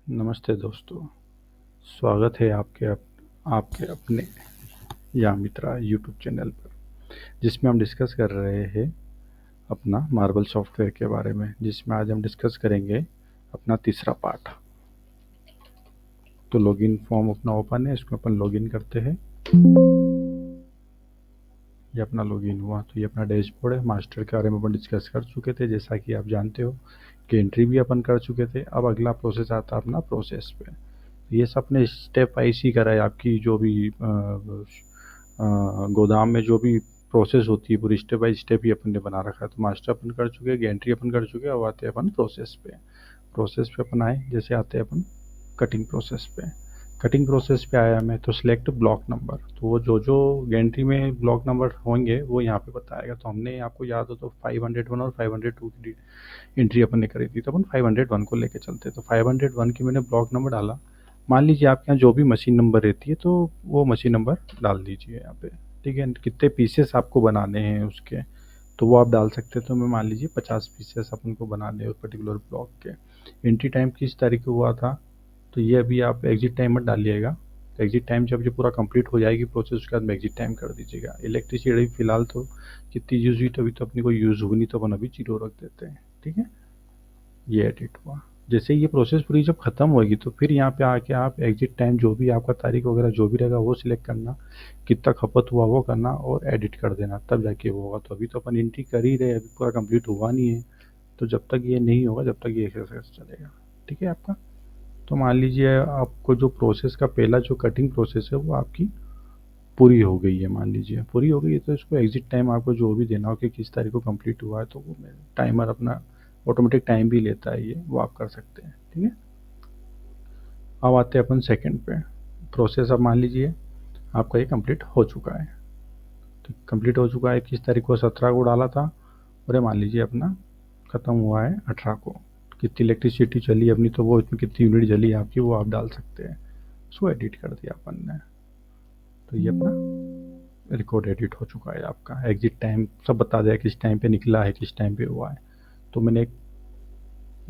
नमस्ते दोस्तों, स्वागत है आपके अपने या मित्रा यूट्यूब चैनल पर, जिसमें हम डिस्कस कर रहे हैं अपना मार्बल सॉफ्टवेयर के बारे में, जिसमें आज हम डिस्कस करेंगे अपना तीसरा पार्ट। तो लॉगिन फॉर्म अपना ओपन है, इसमें अपन लॉगिन करते हैं। ये अपना लॉगिन हुआ तो ये अपना डैशबोर्ड है। मास्टर के बारे में अपन डिस्कस कर चुके थे, जैसा कि आप जानते हो कि एंट्री भी अपन कर चुके थे। अब अगला प्रोसेस आता है अपना प्रोसेस पे। ये सब अपने स्टेप वाइज ही करा है। आपकी जो भी गोदाम में जो भी प्रोसेस होती है पूरी स्टेप बाई स्टेप ही अपन ने बना रखा है। तो मास्टर अपन कर चुके हैं, एंट्री अपन कर चुके हैं। अब आते हैं अपन प्रोसेस पे। प्रोसेस पे अपन आए, जैसे आते हैं अपन कटिंग प्रोसेस पे। कटिंग प्रोसेस पे आया मैं, तो सिलेक्ट ब्लॉक नंबर। तो वो जो जो गेंट्री में ब्लॉक नंबर होंगे वो यहाँ पे बताएगा। तो हमने आपको याद हो तो 501 और 502 की एंट्री अपन ने करी थी, तो अपन 501 को लेके चलते। तो 501 की मैंने ब्लॉक नंबर डाला। मान लीजिए आपके यहाँ जो भी मशीन नंबर रहती है, तो वो मशीन नंबर डाल दीजिए यहाँ पे। ठीक है, कितने पीसेस आपको बनाने हैं उसके, तो वो आप डाल सकते हैं। तो मैं मान लीजिए 50 पीसेस अपन को बनाने हैं उस पर्टिकुलर ब्लॉक के। एंट्री टाइम किस तारीख को हुआ था, तो ये अभी आप एग्जिट टाइम मत डालिएगा। एग्जिट टाइम जब ये पूरा कंप्लीट हो जाएगी प्रोसेस, उसके बाद में एग्जिट टाइम कर दीजिएगा। इलेक्ट्रिसिटी फिलहाल तो कितनी यूज़ हुई, तो अभी तो अपनी कोई यूज़ हुई नहीं, तो अपन अभी 0 रख देते हैं। ठीक है, ये एडिट हुआ। जैसे ये प्रोसेस पूरी जब ख़त्म होगी, तो फिर यहाँ पे आके आप एग्जिट टाइम जो भी आपका तारीख वगैरह जो भी रहेगा वो सिलेक्ट करना, कितना खपत हुआ वो करना और एडिट कर देना, तब जाके वो होगा। तो अभी तो अपन एंट्री कर ही रहे, अभी पूरा कंप्लीट हुआ नहीं है। तो जब तक ये नहीं होगा, जब तक ये एक्सरसाइज चलेगा। ठीक है आपका। तो मान लीजिए आपको जो प्रोसेस का पहला जो कटिंग प्रोसेस है वो आपकी पूरी हो गई है। मान लीजिए पूरी हो गई है, तो इसको एग्जिट टाइम आपको जो भी देना हो कि किस तारीख को कंप्लीट हुआ है, तो वो टाइमर अपना ऑटोमेटिक टाइम भी लेता है, ये वो आप कर सकते हैं। ठीक है, अब आते हैं अपन सेकंड पे। प्रोसेस अब मान लीजिए आपका ये कंप्लीट हो चुका है। तो कंप्लीट हो चुका है, किस तारीख को, 17 को डाला था, और ये मान लीजिए अपना ख़त्म हुआ है 18 को। कितनी इलेक्ट्रिसिटी चली अपनी, तो वो इसमें कितनी यूनिट जली आपकी वो आप डाल सकते हैं। उसको एडिट कर दिया अपन ने, तो ये अपना रिकॉर्ड एडिट हो चुका है। आपका एग्जिट टाइम सब बता दिया, किस टाइम पे निकला है, किस टाइम पे हुआ है। तो मैंने एक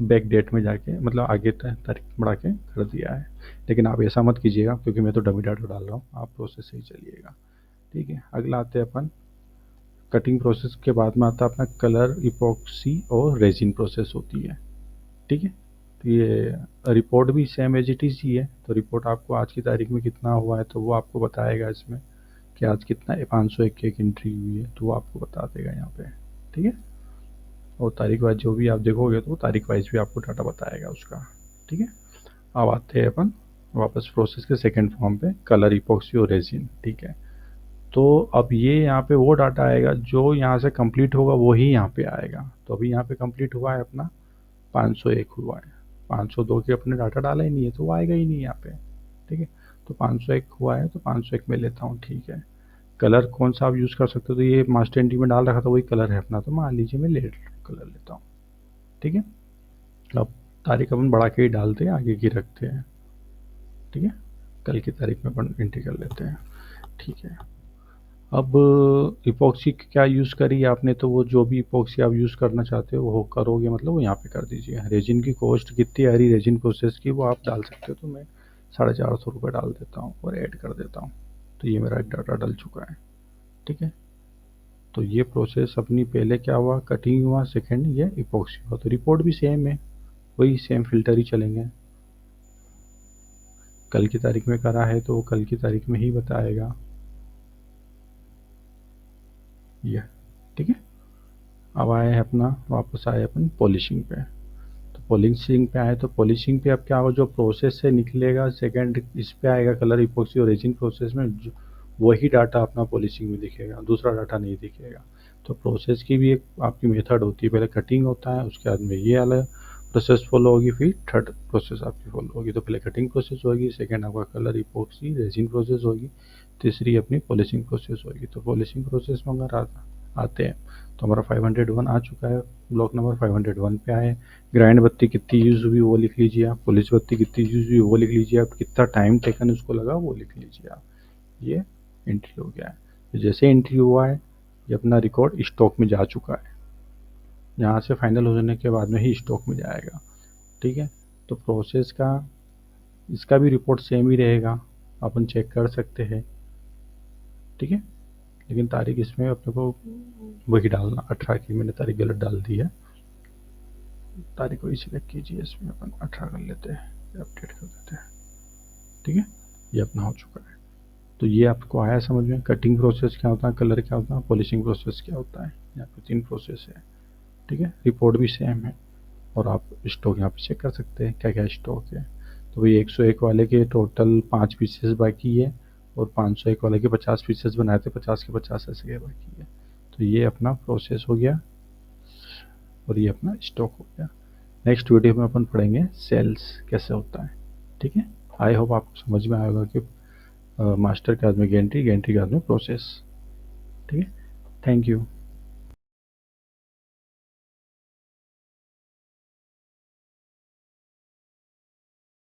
बैक डेट में जाके मतलब आगे तारीख बढ़ा के कर दिया है। लेकिन आप ऐसा मत कीजिएगा, क्योंकि मैं तो डमी डाटा डाल रहा हूँ, आप प्रोसेस से ही चलिएगा। ठीक है, अगला आते हैं अपन कटिंग प्रोसेस के बाद में आता है अपना कलर इपॉक्सी और रेजिन प्रोसेस होती है। ठीक है, तो ये रिपोर्ट भी सेम एज इट इज़ ही है। तो रिपोर्ट आपको आज की तारीख में कितना हुआ है, तो वो आपको बताएगा इसमें कि आज कितना 501 की एक एंट्री हुई है, तो वो आपको बता देगा यहाँ पे। ठीक है, और तारीख वाइज जो भी आप देखोगे तो तारीख वाइज भी आपको डाटा बताएगा उसका। ठीक है, अब आते हैं अपन वापस प्रोसेस के सेकंड फॉर्म पे, कलर इपॉक्सी और रेजिन। ठीक है, तो अब ये यहाँ पे वो डाटा आएगा जो यहाँ से कंप्लीट होगा, वो ही यहाँ पे आएगा। तो अभी यहाँ पे कंप्लीट हुआ है अपना 501 हुआ है। 502 के अपने डाटा डाला ही नहीं है, तो वो आएगा ही नहीं यहाँ पे। ठीक है, तो 501 हुआ है, तो 501 में लेता हूँ। ठीक है, कलर कौन सा आप यूज़ कर सकते हो, तो ये मास्टर एंट्री में डाल रखा था वही कलर है अपना, तो मान लीजिए मैं रेड कलर लेता हूँ। ठीक है, अब तारीख अपन बढ़ा के ही डालते हैं, आगे की रखते हैं। ठीक है, कल की तारीख में अपन एंट्री कर लेते हैं। ठीक है, अब इपॉक्सी क्या यूज़ करी आपने, तो वो जो भी इपॉक्सी आप यूज़ करना चाहते हो वो करोगे, मतलब वो यहाँ पे कर दीजिए। रेजिन की कॉस्ट कितनी आ रही रेजिन प्रोसेस की, वो आप डाल सकते हो। तो मैं 450 डाल देता हूँ और ऐड कर देता हूँ। तो ये मेरा डाटा डल चुका है। ठीक है, तो ये प्रोसेस अपनी पहले क्या हुआ, कटिंग हुआ, सेकंड ये इपॉक्सी हुआ। तो रिपोर्ट भी सेम है, वही सेम फिल्टर ही चलेंगे। कल की तारीख में करा है तो वो कल की तारीख में ही बताएगा ये। ठीक है, अब आए हैं अपना, वापस आए अपन पॉलिशिंग पे। तो पॉलिशिंग पे आए, तो पॉलिशिंग पे अब क्या होगा, जो प्रोसेस से निकलेगा सेकंड इस पे आएगा कलर इपॉक्सी और रेजिन प्रोसेस में, वही डाटा अपना पॉलिशिंग में दिखेगा, दूसरा डाटा नहीं दिखेगा। तो प्रोसेस की भी एक आपकी मेथड होती है, पहले कटिंग होता है, उसके बाद में ये अलग प्रोसेस फॉलो होगी, फिर थर्ड प्रोसेस आपकी फॉलो होगी। तो पहले कटिंग प्रोसेस होगी, सेकंड आपका कलर इपॉक्सी रेजिन प्रोसेस होगी, तीसरी अपनी पॉलिशिंग प्रोसेस होगी। तो पॉलिशिंग प्रोसेस में अगर आते हैं, तो हमारा 501 आ चुका है, ब्लॉक नंबर 501 पे आए। ग्राइंड बत्ती कितनी यूज़ हुई वो लिख लीजिए आप, पुलिस बत्ती कितनी यूज़ हुई वो लिख लीजिए आप, कितना टाइम टेकन उसको लगा वो लिख लीजिए आप। ये एंट्री हो गया है। तो जैसे एंट्री हुआ है, ये अपना रिकॉर्ड स्टॉक में जा चुका है। यहाँ से फाइनल हो जाने के बाद में ही स्टॉक में जाएगा। ठीक है, तो प्रोसेस का इसका भी रिपोर्ट सेम ही रहेगा, अपन चेक कर सकते हैं, ठीक है। लेकिन तारीख इसमें अपने को वही डालना 18 की, मैंने तारीख गलत डाल दी है, तारीख को ही सिलेक्ट कीजिए, इसमें अपन 18 कर लेते हैं, अपडेट कर देते हैं, ठीक है। ये अपना हो चुका है। तो ये आपको आया समझ में, कटिंग प्रोसेस क्या होता है, कलर क्या होता है, पॉलिशिंग प्रोसेस क्या होता है। यहाँ पे 3 प्रोसेस है, ठीक है। रिपोर्ट भी सेम है, और आप स्टॉक यहाँ पे चेक कर सकते हैं क्या क्या स्टॉक है। तो भाई 101 वाले के टोटल 5 पीसेस बाकी है, और 501 वाले के 50 पीसेस बनाए थे, 50 के 50 ऐसे के बाकी है। तो ये अपना प्रोसेस हो गया, और ये अपना स्टॉक हो गया। नेक्स्ट वीडियो में अपन पढ़ेंगे सेल्स कैसे होता है, ठीक है। आई होप आपको समझ में आएगा कि मास्टर के बाद में गेंट्री, गेंट्री के बाद में प्रोसेस, ठीक है। Thank you.